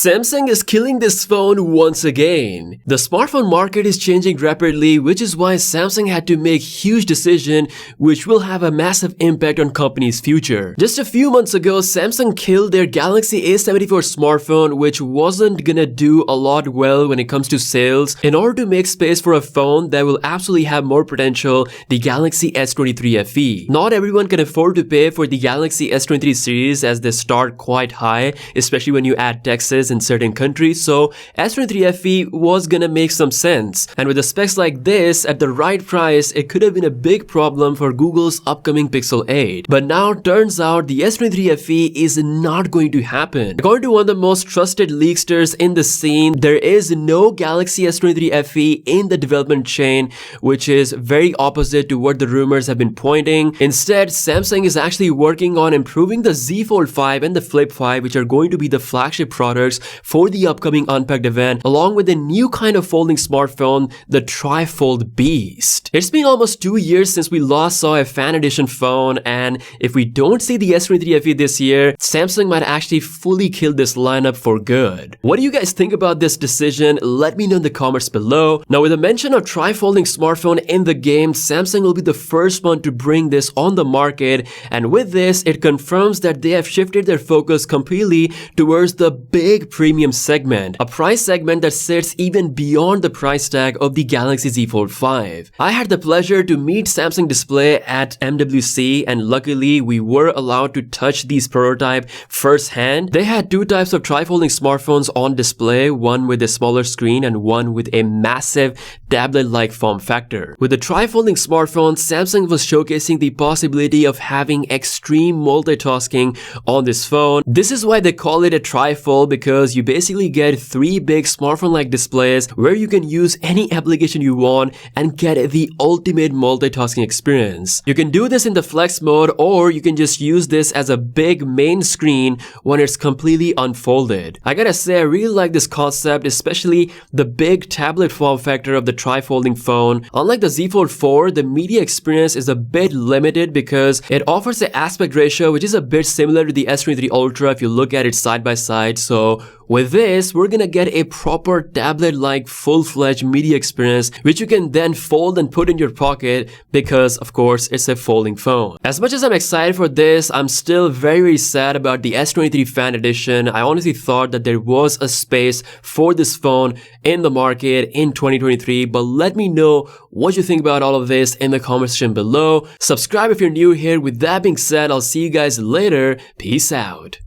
Samsung is killing this phone once again. The smartphone market is changing rapidly, which is why Samsung had to make huge decision which will have a massive impact on company's future. Just a few months ago, Samsung killed their Galaxy A74 smartphone, which wasn't gonna do a lot well when it comes to sales. In order to make space for a phone that will absolutely have more potential, the Galaxy S23 FE. Not everyone can afford to pay for the Galaxy S23 series as they start quite high, especially when you add taxes in certain countries, so S23 FE was gonna make some sense. And with the specs like this at the right price, it could have been a big problem for Google's upcoming Pixel 8. But now turns out the S23 FE is not going to happen. According to one of the most trusted leaksters in the scene, there is no Galaxy S23 FE in the development chain, which is very opposite to what the rumors have been pointing. Instead, Samsung is actually working on improving the Z Fold 5 and the Flip 5, which are going to be the flagship products for the upcoming Unpacked event, along with a new kind of folding smartphone, the Tri-Fold Beast. It's been almost 2 years since we last saw a fan edition phone, and if we don't see the S23 FE this year, Samsung might actually fully kill this lineup for good. What do you guys think about this decision? Let me know in the comments below. Now, with the mention of tri-folding smartphone in the game, Samsung will be the first one to bring this on the market, and with this, it confirms that they have shifted their focus completely towards the big premium segment, a price segment that sits even beyond the price tag of the Galaxy Z Fold 5. I had the pleasure to meet Samsung Display at MWC, and luckily we were allowed to touch these prototype firsthand. They had two types of tri-folding smartphones on display, one with a smaller screen and one with a massive tablet-like form factor. With the tri-folding smartphone, Samsung was showcasing the possibility of having extreme multitasking on this phone. This is why they call it a tri-fold, because you basically get three big smartphone-like displays where you can use any application you want and get the ultimate multitasking experience. You can do this in the flex mode, or you can just use this as a big main screen when it's completely unfolded. I gotta say, I really like this concept, especially the big tablet form factor of the tri-folding phone. Unlike the Z Fold 4, the media experience is a bit limited because it offers an aspect ratio which is a bit similar to the S23 Ultra if you look at it side by side. So with this, we're gonna get a proper tablet-like full-fledged media experience which you can then fold and put in your pocket because, of course, it's a folding phone. As much as I'm excited for this, I'm still very sad about the S23 Fan Edition. I honestly thought that there was a space for this phone in the market in 2023, but let me know what you think about all of this in the comment section below. Subscribe if you're new here. With that being said, I'll see you guys later. Peace out.